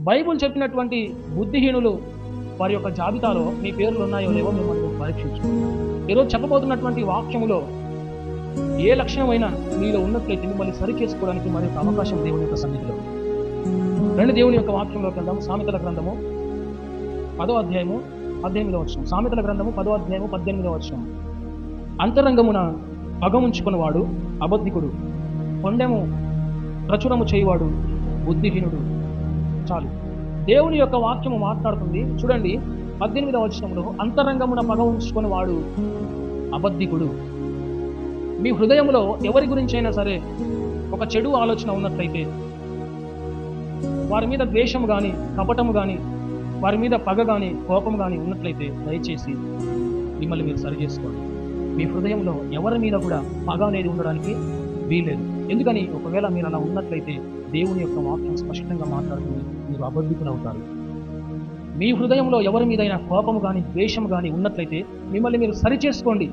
Bible చెప్పినటువంటి బుద్ధిహీనులు వారి యొక్క జాబితాలో మీ పేర్లు ఉన్నాయో లేవో మిమ్మల్ని పరీక్షించుకోండి. ఈరోజు చెప్పబోతున్నటువంటి వాక్యములో ఏ లక్షణమైనా మీలో ఉన్నట్లయితే మిమ్మల్ని సరి చేసుకోవడానికి మరి యొక్క అవకాశం దేవుని యొక్క సన్నిధిలో. రెండు దేవుని యొక్క వాక్యంలోకి వెళ్దాం. సామెతల గ్రంథము 10వ అధ్యాయము 18వ వచనం. సామెతల గ్రంథము 10వ అధ్యాయము 18వ వచనం. అంతరంగమున పగముంచుకున్నవాడు అబద్ధికుడు, కొండెము ప్రచురము చేయవాడు బుద్ధిహీనుడు. చాలు. దేవుని యొక్క వాక్యము మాట్లాడుతుంది. చూడండి 18వ వచనంలో, అంతరంగమున పగ ఉంచుకుని వాడు అబద్ధికుడు. మీ హృదయంలో ఎవరి గురించైనా సరే ఒక చెడు ఆలోచన ఉన్నట్లయితే, వారి మీద ద్వేషము కానీ కపటము కానీ వారి మీద పగ కానీ కోపం కానీ ఉన్నట్లయితే దయచేసి మిమ్మల్ని మీరు సరి చేసుకోండి. మీ హృదయంలో ఎవరి మీద కూడా పగ అనేది ఉండడానికి వీల్లేదు. ఎందుకని ఒకవేళ మీరు అలా ఉన్నట్లయితే దేవుని యొక్క వాక్యం స్పష్టంగా మాట్లాడుతుంది, మీరు అబద్ధికులు అవుతారు. మీ హృదయంలో ఎవరి మీదైనా కోపము కానీ ద్వేషము కానీ ఉన్నట్లయితే మిమ్మల్ని మీరు సరి చేసుకోండి.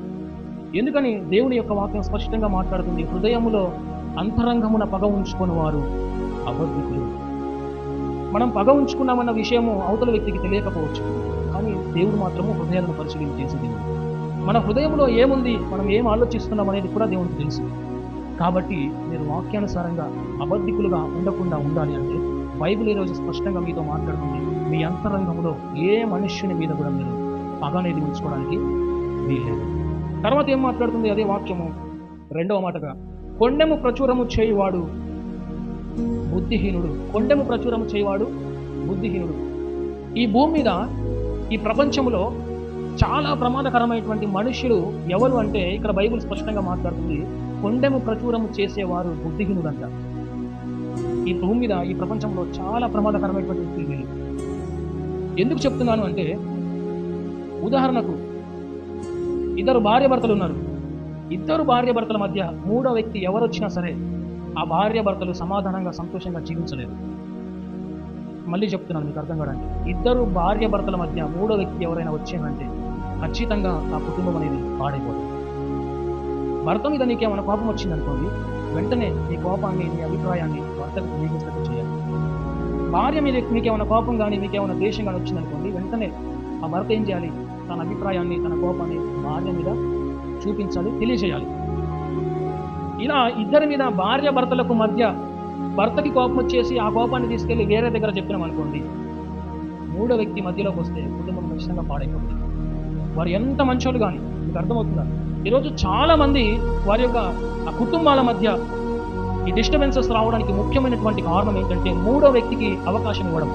ఎందుకని దేవుని యొక్క వాక్యం స్పష్టంగా మాట్లాడుతుంది, హృదయములో అంతరంగమున పగ ఉంచుకుని వారు అబద్ధికులు. మనం పగ ఉంచుకున్నామన్న విషయము అవతల వ్యక్తికి తెలియకపోవచ్చు, కానీ దేవుడు మాత్రము హృదయాలను పరిశీలన చేసేది. మన హృదయంలో ఏముంది, మనం ఏం ఆలోచిస్తున్నాం అనేది కూడా దేవునికి తెలుసు. కాబట్టి మీరు వాక్యానుసారంగా అబద్ధికులుగా ఉండకుండా ఉండాలి అంటే బైబిల్ ఈరోజు స్పష్టంగా మీతో మాట్లాడుతుంది, మీ అంతరంగంలో ఏ మనుష్యుని మీద కూడా మీరు పగ అనేది ఉంచుకోవడానికి వీల్లేదు. తర్వాత ఏం మాట్లాడుతుంది అదే వాక్యము రెండవ మాటగా, కొండెము ప్రచురము చేయువాడు బుద్ధిహీనుడు. కొండెము ప్రచురము చేయువాడు బుద్ధిహీనుడు. ఈ భూమి మీద, ఈ ప్రపంచంలో చాలా ప్రమాదకరమైనటువంటి మనుష్యులు ఎవరు అంటే ఇక్కడ బైబిల్ స్పష్టంగా మాట్లాడుతుంది, కొండెము ప్రచురము చేసేవారు బుద్ధిహీనుడు అంట. ఈ భూమి మీద, ఈ ప్రపంచంలో చాలా ప్రమాదకరమైనటువంటి వ్యక్తులు వీళ్ళు. ఎందుకు చెప్తున్నాను అంటే, ఉదాహరణకు ఇద్దరు భార్యాభర్తలు ఉన్నారు. ఇద్దరు భార్యాభర్తల మధ్య మూడో వ్యక్తి ఎవరు వచ్చినా సరే ఆ భార్యాభర్తలు సమాధానంగా సంతోషంగా జీవించలేరు. మళ్ళీ చెప్తున్నాను మీకు అర్థం కావడానికి, ఇద్దరు భార్యాభర్తల మధ్య మూడో వ్యక్తి ఎవరైనా వచ్చానంటే ఖచ్చితంగా ఆ కుటుంబం అనేది పాడైపోతుంది. భర్త మీద నీకేమైనా కోపం వచ్చిందనుకోండి, వెంటనే నీ కోపాన్ని, నీ అభిప్రాయాన్ని భర్తకు తెలియజేసినట్టు చేయాలి. భార్య మీద మీకేమైనా కోపం కానీ మీకేమైనా ద్వేషం కానీ వచ్చిందనుకోండి, వెంటనే ఆ భర్త ఏం చేయాలి, తన అభిప్రాయాన్ని, తన కోపాన్ని భార్య మీద చూపించాలి, తెలియజేయాలి. ఇలా ఇద్దరి మీద భార్య భర్తలకు మధ్య భర్తకి కోపం వచ్చేసి ఆ కోపాన్ని తీసుకెళ్లి వేరే దగ్గర చెప్పినాం అనుకోండి, మూడో వ్యక్తి మధ్యలోకి వస్తే కుటుంబం ఖచ్చితంగా పాడైపోతుంది. వారు ఎంత మంచోళ్ళు కానీ, మీకు అర్థమవుతుందా? ఈరోజు చాలా మంది వారి యొక్క ఆ కుటుంబాల మధ్య ఈ డిస్టర్బెన్సెస్ రావడానికి ముఖ్యమైనటువంటి కారణం ఏంటంటే మూడో వ్యక్తికి అవకాశం ఇవ్వడం.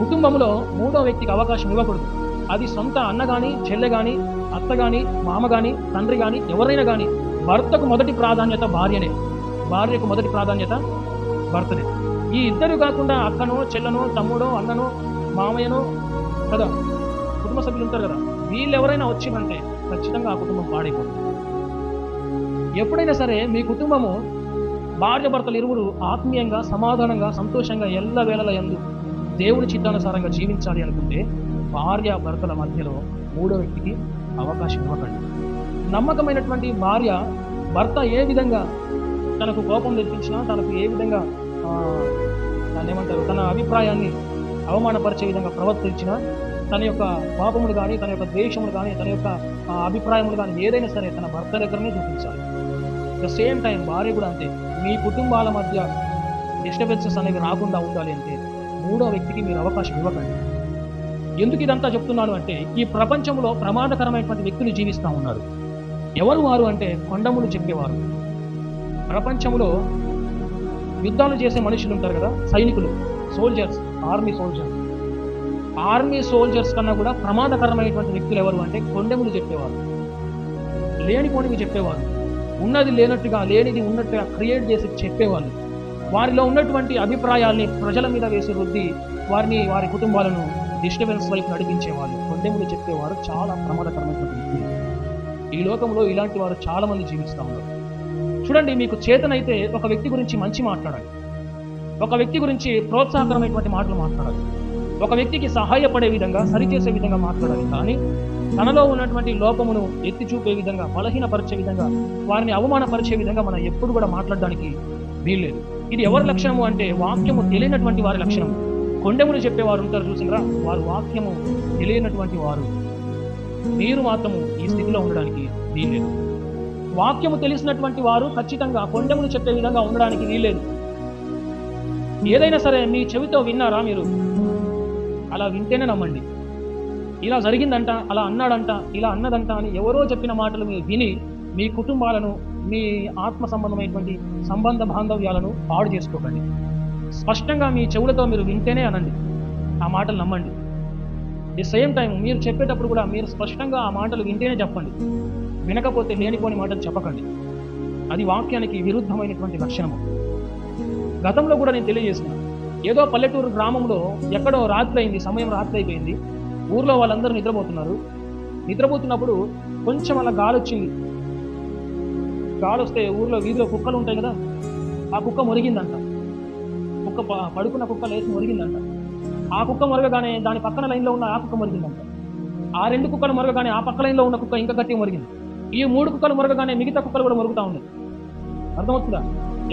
కుటుంబంలో మూడో వ్యక్తికి అవకాశం ఇవ్వకూడదు. అది సొంత అన్న కానీ, చెల్లె కానీ, అత్త కానీ, మామ కానీ, తండ్రి కానీ, ఎవరైనా కానీ భర్తకు మొదటి ప్రాధాన్యత భార్యనే, భార్యకు మొదటి ప్రాధాన్యత భర్తనే. ఈ ఇద్దరు కాకుండా అక్కనో, చెల్లెనో, తమ్ముడో, అన్ననో, మామయ్యనో కదా, కుటుంబ సభ్యులు ఉంటారు కదా, వీళ్ళు ఎవరైనా వచ్చిందంటే ఖచ్చితంగా ఆ కుటుంబం పాడైపోతుంది. ఎప్పుడైనా సరే మీ కుటుంబము భార్య భర్తలు ఇరువురు ఆత్మీయంగా, సమాధానంగా, సంతోషంగా ఎల్లవేళల యందు దేవుని చిత్తానుసారంగా జీవించాలి అనుకుంటే భార్య భర్తల మధ్యలో మూడో వ్యక్తికి అవకాశం ఇవ్వకండి. నమ్మకమైనటువంటి భార్య భర్త ఏ విధంగా తనకు కోపం తెప్పించినా, తనకు ఏ విధంగా దాన్ని ఏమంటారు, తన అభిప్రాయాన్ని అవమానపరిచే విధంగా ప్రవర్తించినా, తన యొక్క కోపములు కానీ, తన యొక్క ద్వేషములు కానీ, తన యొక్క అభిప్రాయములు కానీ ఏదైనా సరే తన భర్త దగ్గరనే చూపించాలి. ద సేమ్ టైం భార్య కూడా అంతే. మీ కుటుంబాల మధ్య డిస్టర్బెన్సెస్ అనేవి రాకుండా ఉండాలి అంటే మూడో వ్యక్తికి మీరు అవకాశం ఇవ్వకండి. ఎందుకు ఇదంతా చెప్తున్నాను అంటే, ఈ ప్రపంచంలో ప్రమాదకరమైనటువంటి వ్యక్తులు జీవిస్తూ ఉన్నారు. ఎవరు వారు అంటే కొండములు చెప్పేవారు. ప్రపంచంలో యుద్ధాలు చేసే మనుషులు ఉంటారు కదా, సైనికులు, సోల్జర్స్, ఆర్మీ సోల్జర్స్ కన్నా కూడా ప్రమాదకరమైనటువంటి వ్యక్తులు ఎవరు అంటే కొండములు చెప్పేవారు. లేనిపోనివి చెప్పేవారు, ఉన్నది లేనట్టుగా, లేనిది ఉన్నట్టుగా క్రియేట్ చేసి చెప్పేవాళ్ళు. వారిలో ఉన్నటువంటి అభిప్రాయాల్ని ప్రజల మీద వేసి రుద్ది వారి కుటుంబాలను డిస్టర్బెన్స్ వైపు నడిపించేవాళ్ళు. కొండెములు చెప్పేవారు చాలా ప్రమాదకరమైనటువంటి వ్యక్తులు. ఈ లోకంలో ఇలాంటి వారు చాలా మంది జీవిస్తూ ఉన్నారు. చూడండి, మీకు చేతనైతే ఒక వ్యక్తి గురించి మంచి మాట్లాడాలి, ఒక వ్యక్తి గురించి ప్రోత్సాహకరమైనటువంటి మాటలు మాట్లాడాలి, ఒక వ్యక్తికి సహాయపడే విధంగా, సరిచేసే విధంగా మాట్లాడాలి. కానీ తనలో ఉన్నటువంటి లోపమును ఎత్తి చూపే విధంగా, బలహీనపరిచే విధంగా, వారిని అవమానపరిచే విధంగా మనం ఎప్పుడు కూడా మాట్లాడడానికి వీల్లేదు. ఇది ఎవరి లక్షణము అంటే వాక్యము తెలియనటువంటి వారి లక్షణం. కొండెములు చెప్పేవారు ఉంటారు చూసినరా, వారు వాక్యము తెలియనటువంటి వారు. మీరు మాత్రము ఈ స్థితిలో ఉండడానికి వీల్లేదు. వాక్యము తెలిసినటువంటి వారు ఖచ్చితంగా కొండెములు చెప్పే విధంగా ఉండడానికి వీల్లేదు. ఏదైనా సరే మీ చెవితో విన్నారా మీరు? అలా వింటేనే నమ్మండి. ఇలా జరిగిందంట, అలా అన్నాడంట, ఇలా అన్నదంట అని ఎవరో చెప్పిన మాటలు మీరు విని మీ కుటుంబాలను, మీ ఆత్మ సంబంధమైనటువంటి సంబంధ బాంధవ్యాలను పాడు చేసుకోకండి. స్పష్టంగా మీ చెవులతో మీరు వింటేనే అనండి, ఆ మాటలు నమ్మండి. ది సేమ్ టైం మీరు చెప్పేటప్పుడు కూడా మీరు స్పష్టంగా ఆ మాటలు వింటేనే చెప్పండి. వినకపోతే లేనిపోని మాటలు చెప్పకండి. అది వాక్యానికి విరుద్ధమైనటువంటి లక్షణము. గతంలో కూడా నేను తెలియజేసిన, ఏదో పల్లెటూరు గ్రామంలో ఎక్కడో రాత్రి అయింది, సమయం రాత్రి అయిపోయింది. ఊర్లో వాళ్ళందరూ నిద్రపోతున్నప్పుడు కొంచెం అలా గాలి వచ్చింది. గాలి వస్తే ఊర్లో వీధిలో కుక్కలు ఉంటాయి కదా, ఆ కుక్క మొరిగిందంట. పడుకున్న కుక్క లేచి మొరిగిందంట. ఆ కుక్క మొరగగానే దాని పక్కన లైన్లో ఉన్న ఆ కుక్క మొరిగిందంట. ఆ 2 కుక్కలు మొరగగానే ఆ పక్క లైన్లో ఉన్న కుక్క ఇంకా గట్టిగా మొరిగింది. ఈ 3 కుక్కలు మొరగగానే మిగతా కుక్కలు కూడా మొరుగుతూ ఉన్నాయి. అర్థమవుతుందా?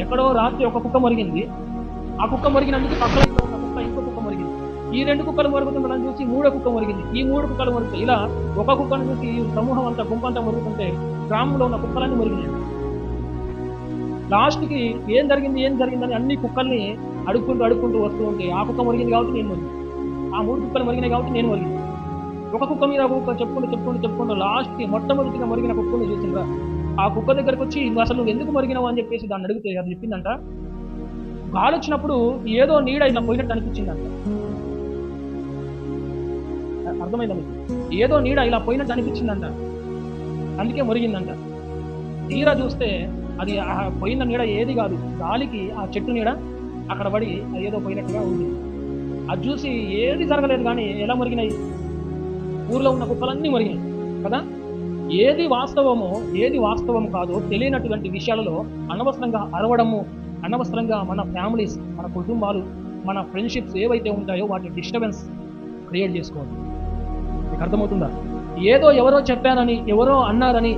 ఎక్కడో రాత్రి ఒక కుక్క మొరిగింది. ఆ కుక్క మొరిగినందుకు పక్క లైన్లో ఉన్న కుక్క ఇంకో కుక్క మొరిగింది. ఈ 2 కుక్కలు మొరుగుతుండడం చూసి 3వ కుక్క మొరిగింది. ఈ 3 కుక్కలు మొరుగుతాయి. ఇలా ఒక కుక్కను చూసి ఈ సమూహం అంతా, గుంపంతా మొరుగుతుంటే గ్రామంలో ఉన్న కుక్కలన్నీ మొరిగినాయి. లాస్ట్కి ఏం జరిగిందని అన్ని కుక్కల్ని అడుక్కుంటూ వస్తూ ఉంటే ఆ కుక్క మొరిగింది కాబట్టి నేను మొరిగింది, ఆ 3 కుక్కలు మొరిగినాయి కాబట్టి నేను మొరిగింది. ఒక కుక్క మీద ఒక కుక్క చెప్పుకుంటూ లాస్ట్కి మొట్టమొదటిగా మొరిగిన కుక్కను చూసిందా, ఆ కుక్క దగ్గరకు వచ్చి అసలు నువ్వు ఎందుకు మొరిగినావు అని చెప్పేసి దాన్ని అడిగితే అది చెప్పిందంట, గాలి వచ్చినప్పుడు ఏదో నీడ ఇలా పోయినట్టు అనిపించిందంట. అర్థమైందా మీకు? ఏదో నీడ ఇలా పోయినట్టు అనిపించిందంట, అందుకే మొరిగిందంట. తీరా చూస్తే అది పోయిన నీడ ఏది కాదు, గాలికి ఆ చెట్టు నీడ అక్కడ పడి ఏదో పోయినట్టుగా ఉంది. అది చూసి ఏది జరగలేదు కానీ ఎలా మొరిగినాయి? ఊర్లో ఉన్న కుక్కలన్నీ మొరిగినాయి కదా. ఏది వాస్తవము కాదో తెలియనటువంటి విషయాలలో అనవసరంగా అరవడము, అనవసరంగా మన ఫ్యామిలీస్, మన కుటుంబాలు, మన ఫ్రెండ్షిప్స్ ఏవైతే ఉంటాయో వాటి డిస్టర్బెన్స్ క్రియేట్ చేసుకోవద్దు. మీకు అర్థమవుతుందా? ఎవరో చెప్పారని, ఎవరో అన్నారని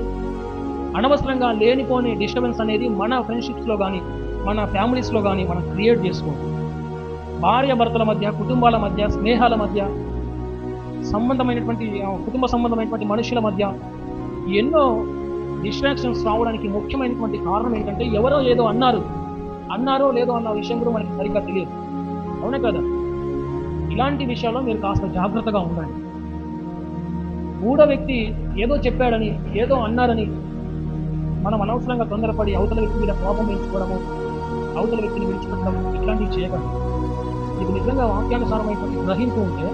అనవసరంగా లేనిపోని డిస్టర్బెన్స్ అనేది మన ఫ్రెండ్షిప్స్లో కానీ, మన ఫ్యామిలీస్లో కానీ మనం క్రియేట్ చేసుకోవద్దు. భార్య భర్తల మధ్య, కుటుంబాల మధ్య, స్నేహాల మధ్య, కుటుంబ సంబంధమైనటువంటి మనుషుల మధ్య ఎన్నో డిస్ట్రాక్షన్స్ రావడానికి ముఖ్యమైనటువంటి కారణం ఏంటంటే ఎవరో ఏదో అన్నారో లేదో అన్న విషయం కూడా మనకి సరిగ్గా తెలియదు. అవునే కదా? ఇలాంటి విషయాల్లో మీరు కాస్త జాగ్రత్తగా ఉండండి. మూడో వ్యక్తి ఏదో చెప్పాడని, ఏదో అన్నారని మనం అనవసరంగా తొందరపడి అవతల వ్యక్తి మీద కోపం పెంచుకోవడము, అవతల వ్యక్తిని విడిచిపెట్టడం, ఇట్లాంటివి చేయకండి. ఇది నిజంగా వాక్యానుసారమైనటువంటి గ్రహింపు ఉంటే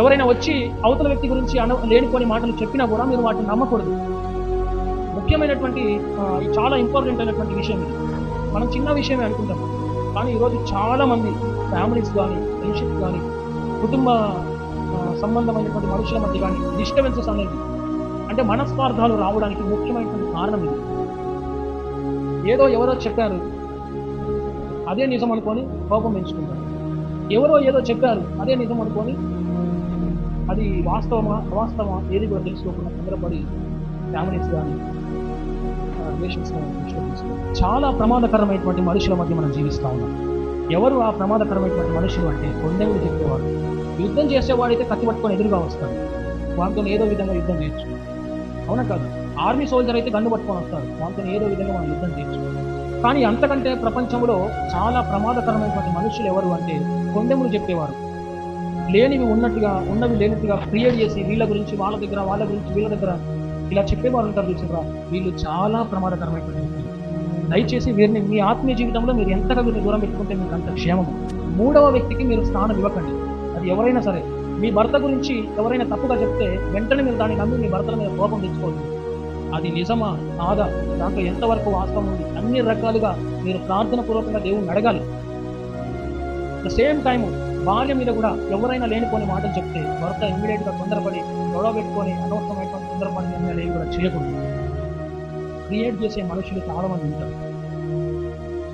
ఎవరైనా వచ్చి అవతల వ్యక్తి గురించి లేనిపోని మాటలు చెప్పినా కూడా మీరు వాటిని నమ్మకూడదు. ముఖ్యమైనటువంటి చాలా ఇంపార్టెంట్ అయినటువంటి విషయం ఇది. మనం చిన్న విషయమే అనుకుంటాం, కానీ ఈరోజు చాలామంది ఫ్యామిలీస్ కానీ, ఫ్రెండ్షిప్స్ కానీ, కుటుంబ సంబంధమైనటువంటి మనుషుల మధ్య కానీ డిస్టర్బెన్సెస్ అనేది, అంటే మనస్వార్థాలు రావడానికి ముఖ్యమైనటువంటి కారణం ఇది. ఎవరో చెప్పారు అదే నిజం అనుకొని కోపం పెంచుకుంటారు. ఎవరో ఏదో చెప్పారు అదే నిజం అనుకొని అది వాస్తవమా అవాస్తవమా ఏది కూడా తెలుసుకోకుండా తొందరపడి ఫ్యామిలీస్ కానీ రిలేషన్స్ కానీ చాలా ప్రమాదకరమైనటువంటి మనుషుల మధ్య మనం జీవిస్తూ ఉన్నాం. ఎవరు ఆ ప్రమాదకరమైనటువంటి మనుషులు అంటే కొండెములు చెప్పేవాడు. యుద్ధం చేసేవాడైతే కత్తి పట్టుకొని ఎదురుగా వస్తాడు, వాటితో ఏదో విధంగా యుద్ధం చేయొచ్చు. అవునా కాదు? ఆర్మీ సోల్జర్ అయితే గన్ను పట్టుకొని వస్తారు, వాటితో ఏదో విధంగా మనం యుద్ధం చేయొచ్చు. కానీ అంతకంటే ప్రపంచంలో చాలా ప్రమాదకరమైనటువంటి మనుషులు ఎవరు అంటే కొండెములు చెప్పేవారు. లేనివి ఉన్నట్టుగా, ఉన్నవి లేనట్టుగా క్రియేట్ చేసి వీళ్ళ గురించి వాళ్ళ దగ్గర, వాళ్ళ గురించి వీళ్ళ దగ్గర ఇలా చెప్పేవారు ఉంటారు చూసారా, వీళ్ళు చాలా ప్రమాదకరమైనటువంటి వ్యక్తులు. దయచేసి వీరిని మీ ఆత్మీయ జీవితంలో మీరు ఎంతగా వీరిని దూరం పెట్టుకుంటే మీకు అంత క్షేమము. మూడవ వ్యక్తికి మీరు స్థానం ఇవ్వకండి. అది ఎవరైనా సరే, మీ భర్త గురించి ఎవరైనా తప్పుగా చెప్తే వెంటనే మీరు దాన్ని నమ్మి మీ భర్తల మీద కోపం తెచ్చుకోవద్దు. అది నిజమా కాదా, దాంట్లో ఎంతవరకు వాస్తవం ఉంది, అన్ని రకాలుగా మీరు ప్రార్థన పూర్వకంగా దేవుణ్ణి అడగాలి. ద సేమ్ టైము భార్య మీద కూడా ఎవరైనా లేనిపోని మాటలు చెప్తే భర్త ఇమ్మీడియట్గా తొందరపడి గొడవ పెట్టుకొని అనవసరమైనటువంటి తొందరపడి నిర్ణయాలు ఏవి కూడా చేయకూడదు. క్రియేట్ చేసే మనుషులు చాలామంది ఉంటారు,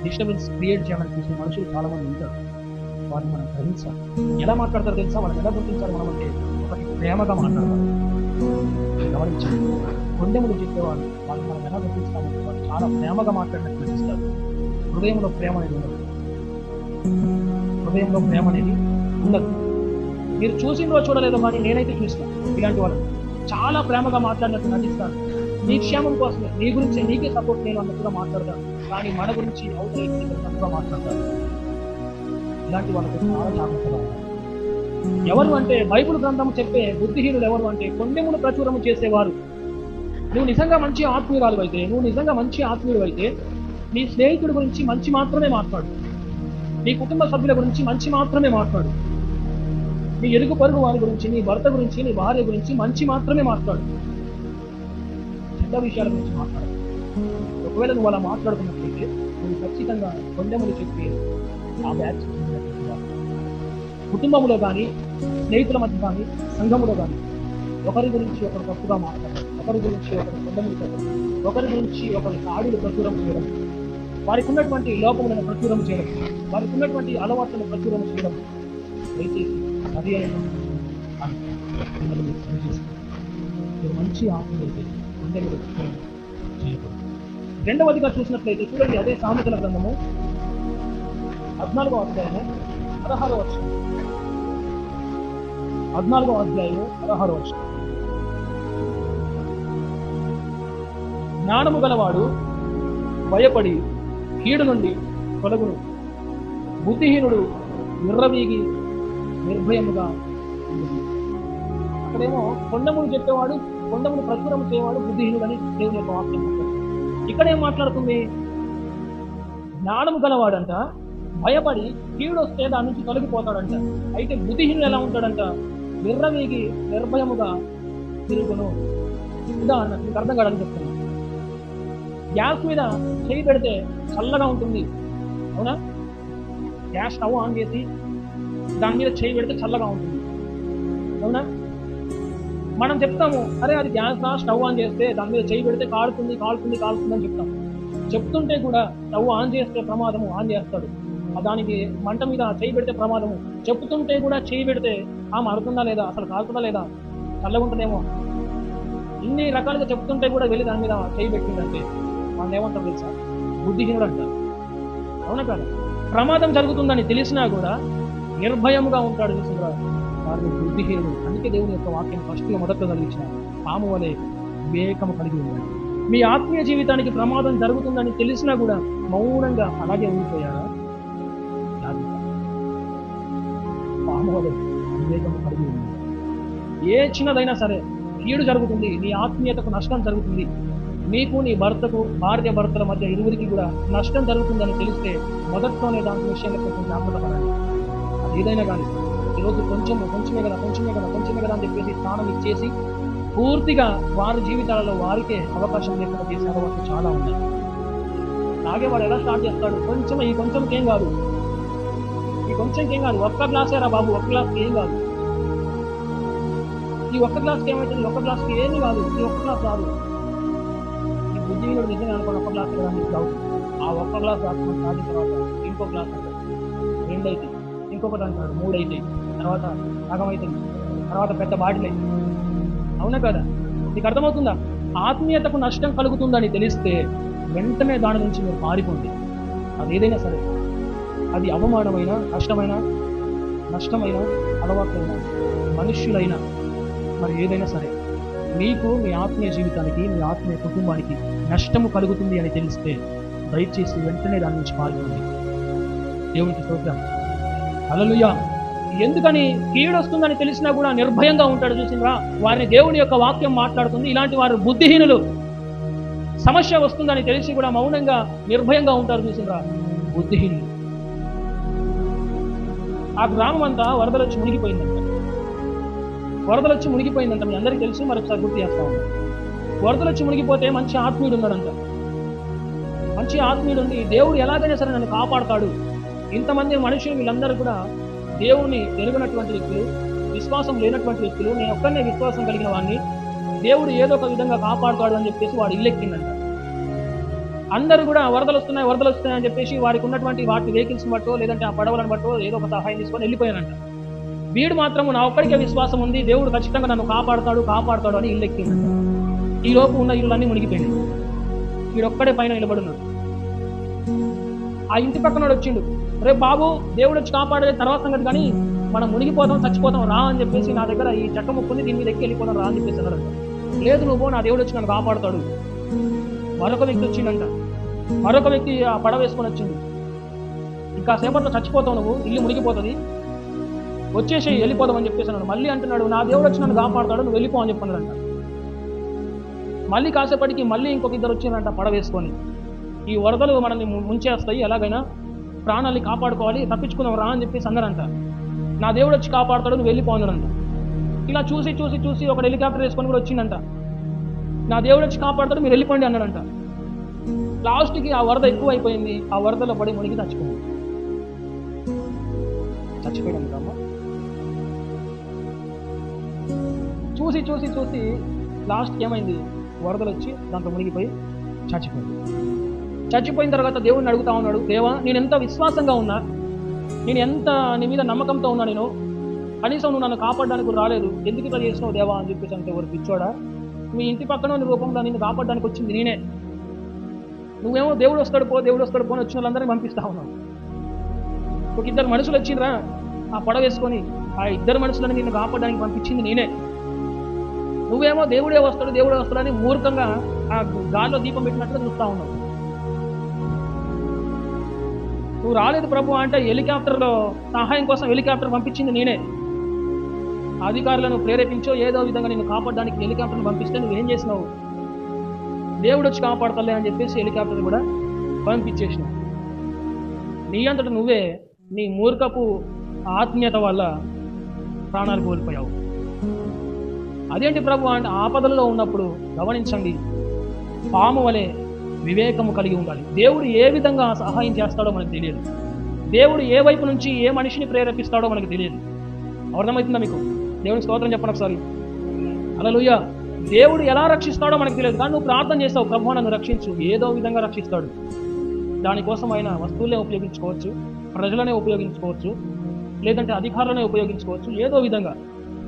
డిస్టర్బెన్స్ క్రియేట్ చేయాలని చూసే మనుషులు చాలామంది ఉంటారు. వారిని మనం గ్రహించాలి. ఎలా మాట్లాడతారో తెలుసా? వాళ్ళని ఎలా గుర్తించాలి మనం అంటే, ఒకటి ప్రేమగా మాట్లాడతారు. గమనించండి, కొండెములు చెప్పేవాళ్ళు వాళ్ళు మనం ఎలా గుర్తిస్తామంటే వాళ్ళు చాలా ప్రేమగా మాట్లాడినట్టు గ్రహిస్తారు. హృదయంలో ప్రేమ అనేది ఉండదు. హృదయంలో ప్రేమ అనేది ఉండదు. మీరు చూసిందో చూడలేదో కానీ నేనైతే చూస్తాను. ఇలాంటి వాళ్ళు చాలా ప్రేమగా మాట్లాడినట్టు నటిస్తాను. నీ క్షేమం కోసమే, నీ గురించి నీకే సపోర్ట్ నేను అన్నట్టుగా మాట్లాడతాను, కానీ మన గురించి అవుతున్నట్టుగా మాట్లాడతాను. ఇలాంటి వాళ్ళకి చాలా జాగ్రత్తగా ఉండాలి. ఎవరు అంటే బైబిల్ గ్రంథం చెప్పే బుద్ధిహీనులు ఎవరు అంటే కొండెమును ప్రచురము చేసేవారు. నువ్వు నిజంగా మంచి ఆత్మీయురాలు అయితే, నువ్వు నిజంగా మంచి ఆత్మీయుడు అయితే నీ స్నేహితుడి గురించి మంచి మాత్రమే మాట్లాడు. నీ కుటుంబ సభ్యుల గురించి మంచి మాత్రమే మాట్లాడు. నీ ఎరుగు పొరుగు వారి గురించి, నీ భర్త గురించి, నీ భార్య గురించి మంచి మాత్రమే మాట్లాడు. చెడ్డ విషయాల గురించి మాట్లాడు. ఒకవేళ నువ్వు అలా మాట్లాడుకున్నట్లయితే నువ్వు ఖచ్చితంగా కొండెములు చెప్పి ఆ బ్యాచ్ కుటుంబంలో కానీ, స్నేహితుల మధ్య కానీ, సంఘములో కానీ ఒకరి గురించి ఒకరు తప్పుగా మాట్లాడడం, ఒకరి గురించి ఒకరు కొండములు చెప్పడం, ఒకరి గురించి ఒకరి కాడులు ప్రచురం చేయడం, వారికి ఉన్నటువంటి లోపములను ప్రచురం చేయడం, వారికి ఉన్నటువంటి అలవాట్లను ప్రచురం చేయడం, దయచేసి అది మంచి ఆత్మీయులైతే కొండములు చేయకూడదు. రెండవదిగా చూసినట్లయితే చూడండి, అదే సామెతల గ్రంథము 14వ అధ్యాయము 16వ వచనం. 14వ అధ్యాయము 16వ వచనం. జ్ఞానము గలవాడు భయపడి కీడు నుండి తొలగును, బుద్ధిహీనుడు విర్రవీగి నిర్భయముగా ఉండును. అక్కడేమో కొండమును చెప్పేవాడు, కొండమును ప్రచురం చేయవాడు బుద్ధిహీనుడు అని దేవుని యొక్క వాక్యం. ఇక్కడేం మాట్లాడుతుంది? జ్ఞానము గలవాడంట భయపడి కీడు వస్తే దాని నుంచి తొలగిపోతాడంట. అయితే బుద్ధిహీనుడు ఎలా ఉంటాడంట? విర్రవీగి నిర్భయముగా తిరుగును. ఉదాహరణ మీకు అర్థం కాదని చెప్తున్నాను. గ్యాస్ మీద చేయి పెడితే చల్లగా ఉంటుంది, అవునా? గ్యాస్ స్టవ్ ఆన్ చేసి దాని మీద చేయి పెడితే చల్లగా ఉంటుంది, అవునా? మనం చెప్తాము, అరే అది గ్యాస్ స్టవ్ ఆన్ చేస్తే దాని మీద చేయి పెడితే కాలుతుంది కాలుతుంది కాలుతుంది అని చెప్తాం. చెప్తుంటే కూడా స్టవ్ ఆన్ చేస్తే ప్రమాదము, ఆన్ చేస్తాడు. దానికి మంట మీద చేయి పెడితే ప్రమాదము, చెప్తుంటే కూడా చేయి పెడితే మారుతుందా లేదా, అసలు కాలుతుందా లేదా, చల్లగా ఉంటుందేమో, ఇన్ని రకాలుగా చెప్తుంటే కూడా వెళ్ళి దాని మీద చేయి పెట్టిందంటే వాళ్ళు ఏమంటారు తెలుసా? బుద్ధిహీనుడు అంటారు, అవునా కాదు? ప్రమాదం జరుగుతుందని తెలిసినా కూడా నిర్భయముగా ఉంటాడు చూసినా వారిని బుద్ధిహీనుడు. అందుకే దేవుని యొక్క వాక్యం ఫస్ట్గా మొదట్లో కలిగించిన పాము వలె వివేకము కలిగి ఉండాలి. మీ ఆత్మీయ జీవితానికి ప్రమాదం జరుగుతుందని తెలిసినా కూడా మౌనంగా అలాగే ఉండిపోయారా? పాము వలె వివేకము కలిగి ఉండాలి. ఏ చిన్నదైనా సరే కీడు జరుగుతుంది, నీ ఆత్మీయతకు నష్టం జరుగుతుంది, నీకు నీ భర్తకు, భార్య భర్తల మధ్య ఇరువురికి కూడా నష్టం జరుగుతుందని తెలిస్తే మొదట్లోనే దాని విషయంలో కొంచెం జాగ్రత్త పడాలి. అది ఏదైనా కానీ ఈరోజు కొంచెమే కదా అని చెప్పేసి స్థానం ఇచ్చేసి పూర్తిగా వారి జీవితాలలో వారికే అవకాశం లేకుండా చేసే అలవాట్లు చాలా ఉన్నాయి. తాగేవాడు ఎలా స్టార్ట్ చేస్తాడు? ఈ కొంచెంకేం కాదు, ఒక్క గ్లాసే రా బాబు, ఒక్క గ్లాస్కి ఏం కాదు, ఈ ఒక్క గ్లాస్కి ఏమవుతుంది, ఒక్క గ్లాస్కి ఏమీ కాదు, ఈ ఒక్క గ్లాస్ రాదు. ఈ బుద్ధిహీనుడు నిజంగా అనుకోండి ఒక్క గ్లాస్ కదా మీకు డౌట్. ఆ ఒక్క గ్లాస్ రాసుకొని తాగిన తర్వాత ఇంకో గ్లాస్ అంటాడు, 2 అయితే, ఇంకొకటి అంటాడు 3 అయితే, తర్వాత సగం అవుతుంది, తర్వాత పెద్ద బాటిల్ అయితే, అవునా కదా? మీకు అర్థమవుతుందా? ఆత్మీయతకు నష్టం కలుగుతుందని తెలిస్తే వెంటనే దాని నుంచి మీరు పారిపోండి. అది ఏదైనా సరే, అది అవమానమైన, నష్టమైన అలవాట్లైన, మనుష్యులైనా, మరి ఏదైనా సరే మీకు మీ ఆత్మీయ జీవితానికి, మీ ఆత్మీయ కుటుంబానికి నష్టము కలుగుతుంది అని తెలిస్తే దయచేసి వెంటనే దాని నుంచి పారిపోండి. దేవునికి స్తోత్రం, హల్లెలూయా. ఎందుకని? కీడు వస్తుందని తెలిసినా కూడా నిర్భయంగా ఉంటాడు చూసినరా, వారిని దేవుని యొక్క వాక్యం మాట్లాడుతుంది. ఇలాంటి వారు బుద్ధిహీనులు. సమస్య వస్తుందని తెలిసి కూడా మౌనంగా నిర్భయంగా ఉంటారు చూసినరా, బుద్ధిహీనులు. ఆ గ్రామం అంతా వరదలు వచ్చి మునిగిపోయిందంట. మీ అందరికీ తెలుసు, మరొకసారి గుర్తు చేస్తా ఉన్నాం. వరదలు వచ్చి మునిగిపోతే మంచి ఆత్మీయుడు ఉన్నాడంట. మంచి ఆత్మీయుడు ఉండి దేవుడు ఎలాగైనా సరే నన్ను కాపాడతాడు. ఇంతమంది మనుషులు వీళ్ళందరూ కూడా దేవుని ఎరుగనటువంటి వ్యక్తులు, విశ్వాసం లేనటువంటి వ్యక్తులు, నేను ఒక్కనే విశ్వాసం కలిగిన వాడిని దేవుడు ఏదో ఒక విధంగా కాపాడుతాడు అని చెప్పేసి వాడు ఇల్లెక్కిందంట. అందరూ కూడా వరదలు వస్తున్నాయని చెప్పేసి వారికి ఉన్నటువంటి వాటి వెహికల్స్ బట్టో లేదంటే ఆ పడవలను బట్టో ఏదో ఒక సహాయం తీసుకొని వెళ్ళిపోయానంట. వీడు మాత్రము నా ఒక్కడికే విశ్వాసం ఉంది, దేవుడు ఖచ్చితంగా నన్ను కాపాడుతాడు అని ఇల్లెక్కిందంట. ఈ లోపు ఉన్న ఇళ్ళన్నీ మునిగిపోయినాయి. వీడొక్కడే పైన నిలబడున్నాడు. ఆ ఇంటి పక్కన వచ్చిండు, రేపు బాబు దేవుడు వచ్చి కాపాడే తర్వాత సంగతి, కానీ మనం మునిగిపోతాం చచ్చిపోతాం రా అని చెప్పేసి నా దగ్గర ఈ చెట్ట ముక్కుంది, దీని మీద ఎక్కి వెళ్ళిపోతాం రా అని చెప్పేసి అన్నాడు. లేదు నువ్వు, నా దేవుడు వచ్చి నన్ను కాపాడుతాడు. మరొక వ్యక్తి వచ్చిందంట, మరొక వ్యక్తి ఆ పడవ వేసుకొని వచ్చింది. ఇంకా సేపట్లో చచ్చిపోతావు నువ్వు, ఇల్లు మునిగిపోతుంది, వచ్చేసి వెళ్ళిపోదామని చెప్పేసి అన్నాడు. మళ్ళీ అంటున్నాడు, నా దేవుడు వచ్చి నన్ను కాపాడుతాడు, నువ్వు వెళ్ళిపో అని చెప్పన్నాడంట. మళ్ళీ కాసేపటికి మళ్ళీ ఇంకొక ఇద్దరు వచ్చిందంట పడవ వేసుకొని. ఈ వరదలు మనల్ని ముంచేస్తాయి, ఎలాగైనా ప్రాణాన్ని కాపాడుకోవాలి, తప్పించుకుందాం రా అని చెప్పేసి అన్నారంట. నా దేవుడు వచ్చి కాపాడుతాడు, నువ్వు వెళ్ళిపోన్నాడంట. ఇలా చూసి చూసి చూసి ఒక హెలికాప్టర్ వేసుకొని కూడా వచ్చిందంట. నా దేవుడు వచ్చి కాపాడుతాడు, మీరు వెళ్ళిపోండి అన్నాడంట. లాస్ట్కి ఆ వరద ఎక్కువ అయిపోయింది, ఆ వరదలో పడి మునిగి చచ్చిపోయాడు అమ్మ. చూసి చూసి చూసి లాస్ట్కి ఏమైంది, వరదలు వచ్చి దాంట్లో మునిగిపోయి చచ్చిపోయిన తర్వాత దేవుడిని అడుగుతా ఉన్నాడు, దేవా నేను ఎంత విశ్వాసంగా ఉన్నా, నేను ఎంత నీ మీద నమ్మకంతో ఉన్నా, నేను కనీసం నువ్వు నన్ను కాపాడడానికి రాలేదు, ఎందుకు ఇట్లా చేసినావు దేవా అని చెప్పేసి అంటే, ఎవరు పిచ్చోడా, మీ ఇంటి పక్కన నీ రూపంలో నిన్ను కాపాడడానికి వచ్చింది నేనే, నువ్వేమో దేవుడు వస్తాడు పో అని వచ్చిన వాళ్ళందరినీ పంపిస్తా ఉన్నావు. ఒక ఇద్దరు మనుషులు వచ్చిండ్రా ఆ పడవ వేసుకొని, ఆ ఇద్దరు మనుషులని నిన్ను కాపాడడానికి పంపించింది నేనే, నువ్వేమో దేవుడే వస్తాడు అని మూర్ఖంగా ఆ గాల్లో దీపం పెట్టినట్లు చూస్తా ఉన్నావు. నువ్వు రాలేదు ప్రభు అంటే హెలికాప్టర్లో సహాయం కోసం హెలికాప్టర్ పంపించింది నేనే, అధికారులను ప్రేరేపించో ఏదో విధంగా నిన్ను కాపాడడానికి హెలికాప్టర్ని పంపిస్తే నువ్వేం చేసినావు, దేవుడు వచ్చి కాపాడతలే అని చెప్పేసి హెలికాప్టర్ కూడా పంపించేసినావు. నీ అంతట నువ్వే నీ మూర్ఖపు ఆత్మీయత వల్ల ప్రాణాలు కోల్పోయావు. అదేంటి ప్రభు అంటే, ఆపదల్లో ఉన్నప్పుడు గమనించండి, పాము వలె వివేకము కలిగి ఉండాలి. దేవుడు ఏ విధంగా సహాయం చేస్తాడో మనకు తెలియదు, దేవుడు ఏ వైపు నుంచి ఏ మనిషిని ప్రేరేపిస్తాడో మనకు తెలియదు. అర్థమవుతుందా మీకు? దేవుని స్తోత్రం చెప్పండి ఒకసారి. హల్లెలూయా. దేవుడు ఎలా రక్షిస్తాడో మనకు తెలియదు, కానీ నువ్వు ప్రార్థన చేస్తావు, ప్రభు నన్ను రక్షించు, ఏదో విధంగా రక్షిస్తాడు. దానికోసం ఆయన వస్తువులనే ఉపయోగించుకోవచ్చు, ప్రజలనే ఉపయోగించుకోవచ్చు, లేదంటే అధికారులనే ఉపయోగించుకోవచ్చు, ఏదో విధంగా.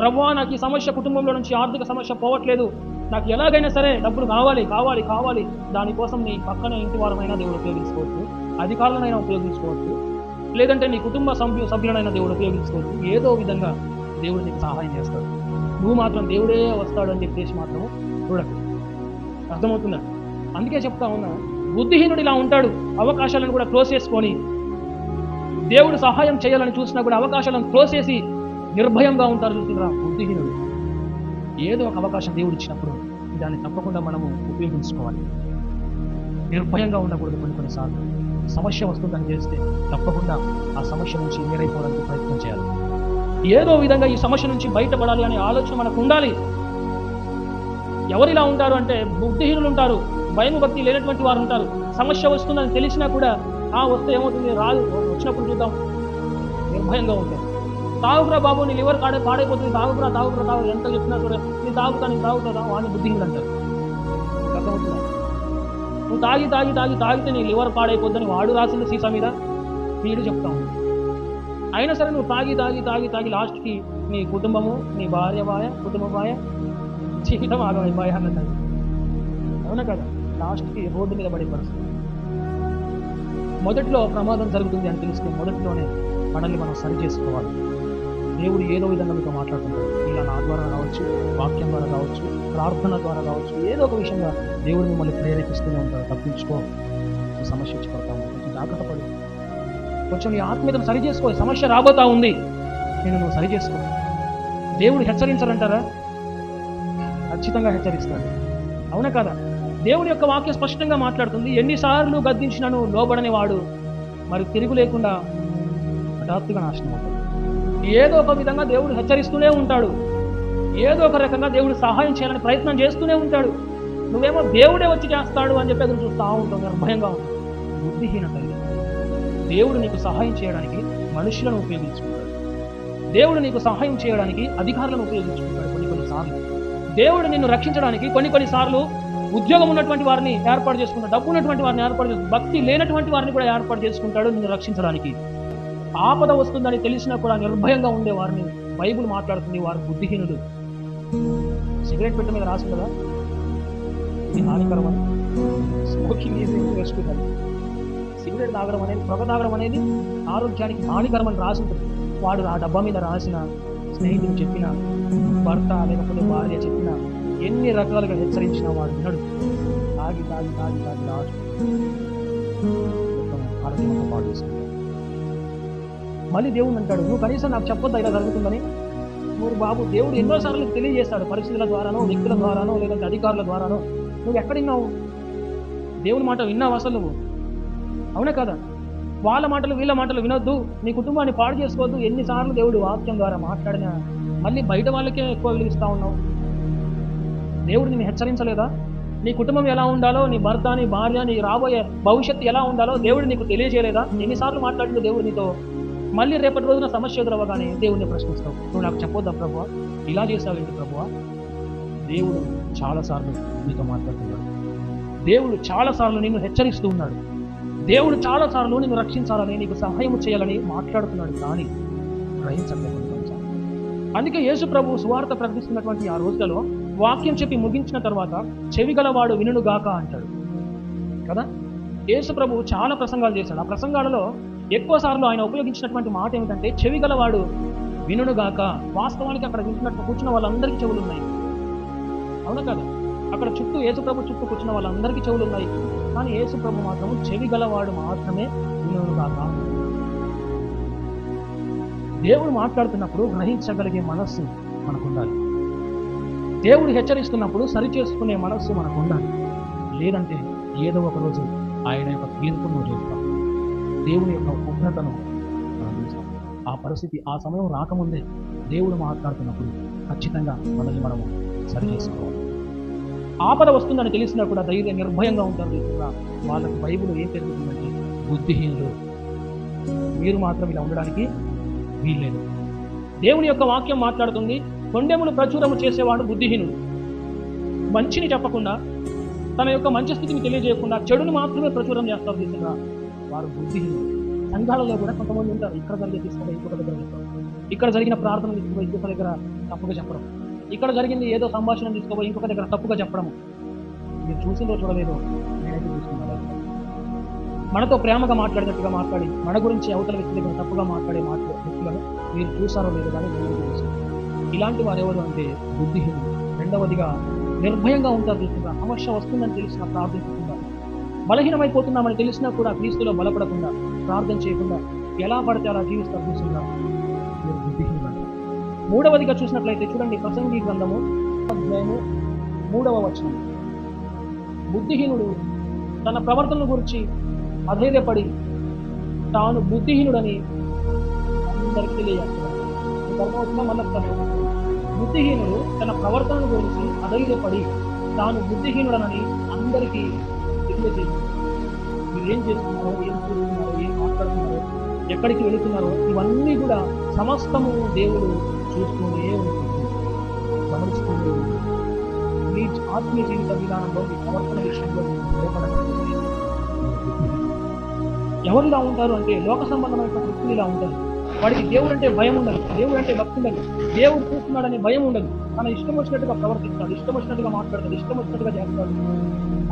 ప్రభువా నాకు ఈ సమస్య, కుటుంబంలో నుంచి ఆర్థిక సమస్య పోవట్లేదు, నాకు ఎలాగైనా సరే డబ్బులు కావాలి, దానికోసం నీ పక్కన ఇంటి వారమైనా దేవుడు ఉపయోగించుకోవచ్చు, అధికారులనైనా ఉపయోగించుకోవచ్చు, లేదంటే నీ కుటుంబ సభ్యులనైనా దేవుడు ఉపయోగించుకోవచ్చు. ఏదో విధంగా దేవుడు నీకు సహాయం చేస్తాడు. నువ్వు మాత్రం దేవుడే వస్తాడు అని చెప్పేసి మాత్రం చూడకు. అర్థమవుతుందా? అందుకే చెప్తా ఉన్నా, బుద్ధిహీనుడు ఇలా ఉంటాడు, అవకాశాలను కూడా క్లోజ్ చేసుకొని, దేవుడు సహాయం చేయాలని చూసినా కూడా అవకాశాలను క్లోజ్ చేసి నిర్భయంగా ఉంటారు. చూసిరా బుద్ధిహీనుడు. ఏదో ఒక అవకాశం దేవుడు ఇచ్చినప్పుడు దాన్ని తప్పకుండా మనము ఉపయోగించుకోవాలి. నిర్భయంగా ఉండకూడదు. కొన్నిసార్లు సమస్య వస్తుందని చేస్తే తప్పకుండా ఆ సమస్య నుంచి వేరైపోవడానికి ప్రయత్నం చేయాలి. ఏదో విధంగా ఈ సమస్య నుంచి బయటపడాలి అనే ఆలోచన మనకు ఉండాలి. ఎవరిలా ఉంటారు అంటే, బుద్ధిహీనులు ఉంటారు, భయం భక్తి లేనటువంటి వారు ఉంటారు. సమస్య వస్తుందని తెలిసినా కూడా వస్తే ఏమవుతుంది, రాదు, వచ్చినప్పుడు చూద్దాం, నిర్భయంగా ఉంటారు. తాగుకురా బాబు, నీ లివర్ పాడైపోతుంది, తాగుకురా ఎంత చెప్పినా సరే నేను తాగుతా వాడిని బుద్ధిహీనులు అంటారు. అర్థమవుతుందా? నువ్వు తాగితే నీ లివర్ పాడైపోద్దని వాడు రాసింది సీసా మీద, వీడు చెప్తాం. అయినా సరే నువ్వు తాగి లాస్ట్కి నీ కుటుంబము, నీ కుటుంబ బాయ జీవితం ఆగమైపోయా అన్నది. అవునా కదా? లాస్ట్కి రోడ్డు మీద పడే పరిస్థితి. మొదట్లో ప్రమాదం జరుగుతుంది అని తెలిస్తే మొదట్లోనే మనల్ని మనం సరి చేసుకోవాలి. దేవుడు ఏదో విధంగా మీతో మాట్లాడుతున్నాడు. ఇలా నా ద్వారా కావచ్చు, వాక్యం ద్వారా కావచ్చు, ప్రార్థన ద్వారా కావచ్చు, ఏదో ఒక విషయంగా దేవుడు మిమ్మల్ని ప్రేరేపిస్తూనే ఉంటాడు. తప్పించుకో, సమస్య వచ్చి పడతాము, కొంచెం జాగ్రత్త పడు, కొంచెం నీ ఆత్మీయతను సరి చేసుకో. సమస్య రాబోతా ఉంది, నువ్వు సరి చేసుకో. దేవుడు హెచ్చరించాలంటారా? ఖచ్చితంగా హెచ్చరిస్తాడు. అవునా కదా? దేవుని యొక్క వాక్యం స్పష్టంగా మాట్లాడుతుంది, ఎన్నిసార్లు గద్దించినను లోబడని వాడు మరి తిరుగు లేకుండా హఠాత్తుగా నాశనం అవుతాడు. ఏదో ఒక విధంగా దేవుడు హెచ్చరిస్తూనే ఉంటాడు, ఏదో ఒక రకంగా దేవుడు సహాయం చేయాలని ప్రయత్నం చేస్తూనే ఉంటాడు. నువ్వేమో దేవుడే వచ్చి చేస్తాడు అని చెప్పి ఎదురు చూస్తూ ఉంటావు, నిర్భయంగా ఉంటావు. బుద్ధిహీనత. దేవుడు నీకు సహాయం చేయడానికి మనుషులను ఉపయోగించుకుంటాడు, దేవుడు నీకు సహాయం చేయడానికి అధికారులను ఉపయోగించుకుంటాడు. కొన్నిసార్లు దేవుడు నిన్ను రక్షించడానికి కొన్నిసార్లు ఉద్యోగం ఉన్నటువంటి వారిని ఏర్పాటు చేసుకుంటాడు, డబ్బు ఉన్నటువంటి వారిని ఏర్పాటు చేసుకుంటాడు, భక్తి లేనటువంటి వారిని కూడా ఏర్పాటు చేసుకుంటాడు నిన్ను రక్షించడానికి. ఆపద వస్తుందని తెలిసినా కూడా నిర్భయంగా ఉండే వారిని బైబుల్ మాట్లాడుతుంది, వారు బుద్ధిహీనుడు. సిగరెట్ పెట్ట మీద రాసి కదా, ఇది హానికరమని, smoking is injurious to health, cigarette తాగడం అనేది, పొగ తాగడం అనేది ఆరోగ్యానికి హానికరమని రాసి ఉంటుంది. వాడు ఆ డబ్బా మీద రాసిన, స్నేహితులు చెప్పిన, భర్త లేకపోతే భార్య చెప్పిన, ఎన్ని రకాలుగా హెచ్చరించిన వాడు వినడు. తాగి తాగి తాగి తాగి లాస్ట్ ఆరోగ్యంతో పాటు చేసుకుంటాడు. మళ్ళీ దేవుడు అంటాడు, నువ్వు కనీసం నాకు చెప్పొద్దా ఇలా జరుగుతుందని? నువ్వు బాబు, దేవుడు ఎన్నోసార్లు తెలియజేస్తాడు, పరిస్థితుల ద్వారానో, వ్యక్తుల ద్వారానో, లేదంటే అధికారుల ద్వారానో. నువ్వు ఎక్కడిన్నావు? దేవుని మాట విన్నావు అసలు నువ్వు? అవునా కదా? వాళ్ళ మాటలు వీళ్ళ మాటలు వినొద్దు, నీ కుటుంబాన్ని పాడు చేసుకోవద్దు. ఎన్నిసార్లు దేవుడు వాక్యం ద్వారా మాట్లాడినా మళ్ళీ బయట వాళ్ళకే ఎక్కువ విలువిస్తూ ఉన్నావు. దేవుడు నిన్ను హెచ్చరించలేదా? నీ కుటుంబం ఎలా ఉండాలో, నీ భర్త, నీ భార్య, నీ రాబోయే భవిష్యత్తు ఎలా ఉండాలో దేవుడు నీకు తెలియజేయలేదా? ఎన్నిసార్లు మాట్లాడిన దేవుడు నీతో? మళ్ళీ రేపటి రోజున సమస్య ఎదురవ్వగానే దేవుడిని ప్రశ్నిస్తావు, నువ్వు నాకు చెప్పొద్దా ప్రభువా, ఇలా చేసావేంటి ప్రభువా? దేవుడు చాలాసార్లు నీతో మాట్లాడుతున్నాడు. దేవుడు చాలాసార్లు నిన్ను హెచ్చరిస్తూ ఉన్నాడు. దేవుడు చాలాసార్లు నిన్ను రక్షించాలని, నీకు సహాయం చేయాలని మాట్లాడుతున్నాడు. కానీ గ్రహించలేకుండా. అందుకే యేసు ప్రభు సువార్త ప్రకటిస్తున్నటువంటి ఆ రోజులలో వాక్యం చెప్పి ముగించిన తర్వాత చెవిగలవాడు వినుగాక అంటాడు కదా. యేసు ప్రభు చాలా ప్రసంగాలు చేశాడు. ఆ ప్రసంగాలలో ఎక్కువ సార్లు ఆయన ఉపయోగించినటువంటి మాట ఏమిటంటే చెవిగలవాడు వినుగాక. వాస్తవానికి అక్కడ వింటున్నట్టు కూర్చున్న వాళ్ళందరికీ చెవులు ఉన్నాయి, అవునా కదా? అక్కడ చుట్టూ యేసు ప్రభు చుట్టూ కూర్చున్న వాళ్ళందరికీ చెవులు ఉన్నాయి. కానీ యేసు ప్రభు మాత్రం చెవిగలవాడు మాత్రమే వినుగాక. దేవుడు మాట్లాడుతున్నప్పుడు గ్రహించగలిగే మనస్సు మనకు ఉండాలి. దేవుడు హెచ్చరిస్తున్నప్పుడు సరిచేసుకునే మనస్సు మనకు ఉండాలి. లేదంటే ఏదో ఒక రోజు ఆయన యొక్క తీర్పును చూస్తాం, దేవుని యొక్క ఉగ్రతను మనం చూస్తాం. ఆ పరిస్థితి, ఆ సమయం రాకముందే దేవుడు మాట్లాడుతున్నప్పుడు ఖచ్చితంగా మనల్ని మనము సరిచేసుకోవాలి. ఆపద వస్తుందని తెలిసినా కూడా ధైర్యం నిర్భయంగా ఉంటారు. వాళ్ళకి బైబిల్ ఏం తెలుగుతుందంటే బుద్ధిహీనులు, మీరు మాత్రం ఇలా ఉండడానికి వీల్లేదు. దేవుని యొక్క వాక్యం మాట్లాడుతుంది, కొండెములు ప్రచురము చేసేవాడు బుద్ధిహీనుడు. మంచిని చెప్పకుండా, తన యొక్క మంచి స్థితిని తెలియజేయకుండా చెడుని మాత్రమే ప్రచురం చేస్తారు. తెలిసినా వారు బుద్ధిహీనులు. సంఘాలలో కూడా కొంతమంది ఉంటారు, ఇక్కడ జరిగే తీసుకుని ఇంకొక దగ్గర చెప్పడం, ఇక్కడ జరిగిన ప్రార్థన తీసుకుపోయి ఇంకొక దగ్గర తప్పుగా చెప్పడం, ఇక్కడ జరిగింది ఏదో సంభాషణ తీసుకుపోయి ఇంకొక దగ్గర తప్పుగా చెప్పడము. మీరు చూసిందో చూడలేదో నేనైతే చూస్తున్నాను. మనతో ప్రేమగా మాట్లాడినట్టుగా మాట్లాడి మన గురించి అవతల వ్యక్తి దగ్గర తప్పుగా మాట్లాడే వ్యక్తులను మీరు చూసారో లేదో కానీ నేను చూస్తాను. ఇలాంటి వారు ఎవరు అంటే బుద్ధిహీనులు. రెండవదిగా నిర్భయంగా ఉంటారు. చూస్తున్నా సమస్య వస్తుందని తెలిసినా ప్రార్థించకుండా, బలహీనమైపోతున్నామని తెలిసినా కూడా క్రీస్తులో బలపడకుండా, ప్రార్థన చేయకుండా ఎలా పడితే అలా జీవిస్తారు. చూస్తున్నా మీరు బుద్ధిహీనులు అంటారు. మూడవదిగా చూసినట్లయితే చూడండి, ప్రసంగి గ్రంథము 3వ వచనం. బుద్ధిహీనుడు తన ప్రవర్తన గురించి అధైర్యపడి తాను బుద్ధిహీనుడని అందరికీ తెలియజేస్తున్నాడు. బుద్ధిహీనుడు తన ప్రవర్తన గురించి అధైర్యపడి తాను బుద్ధిహీనుడనని అందరికీ తెలియజేస్తున్నాడు. మీరు ఏం చేస్తున్నారో, ఏం చూస్తున్నారో, ఏం మాట్లాడుతున్నారో, ఎక్కడికి వెళుతున్నారో ఇవన్నీ కూడా సమస్తము దేవుడు చూస్తూనే ఉంటుంది, గమనిస్తూనే ఉంటుంది. మీ ఆత్మీయ జీవిత విధానంలో, మీ ప్రవర్తన విషయంలో ఎవరు ఇలా ఉంటారు అంటే లోక సంబంధమైన వ్యక్తులు ఇలా ఉంటారు. వాడికి దేవుడు అంటే భయం ఉండదు, దేవుడు అంటే భక్తి ఉండదు, దేవుడు చూస్తున్నాడనే భయం ఉండదు. తన ఇష్టం వచ్చినట్టుగా ప్రవర్తిస్తాడు, ఇష్టం వచ్చినట్టుగా మాట్లాడతాడు, ఇష్టం వచ్చినట్టుగా చేస్తాడు.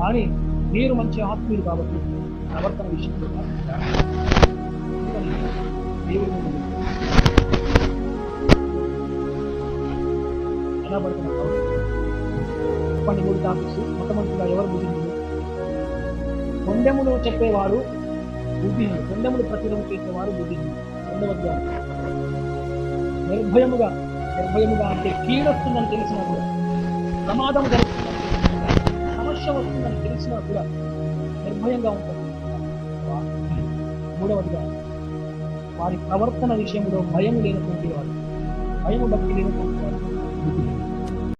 కానీ మీరు మంచి ఆత్మీయులు కాబట్టి ప్రవర్తన విషయంలో దేవుడు ఎలా పడుతున్నారు చెప్పండి. 3 టాపిక్స్. మొట్టమొదటిగా ఎవరు బుద్ధిహీనుడు? కొండెములు చెప్పేవారు బుద్ధిహీనుడు, కొండెములు ప్రచురం చేసేవారు బుద్ధిహీనుడు. రెండవదిగా నిర్భయముగా అంటే కీడొస్తుందని తెలిసినా కూడా, ప్రమాదం జరుగుతుందని, సమస్య వస్తుందని తెలిసినా కూడా నిర్భయంగా ఉంటుంది. మూడవదిగా వారి ప్రవర్తన విషయంలో భయం లేనటువంటి వారు, భయం భక్తి లేనటువంటి వారు బుద్ధిహీనుడు.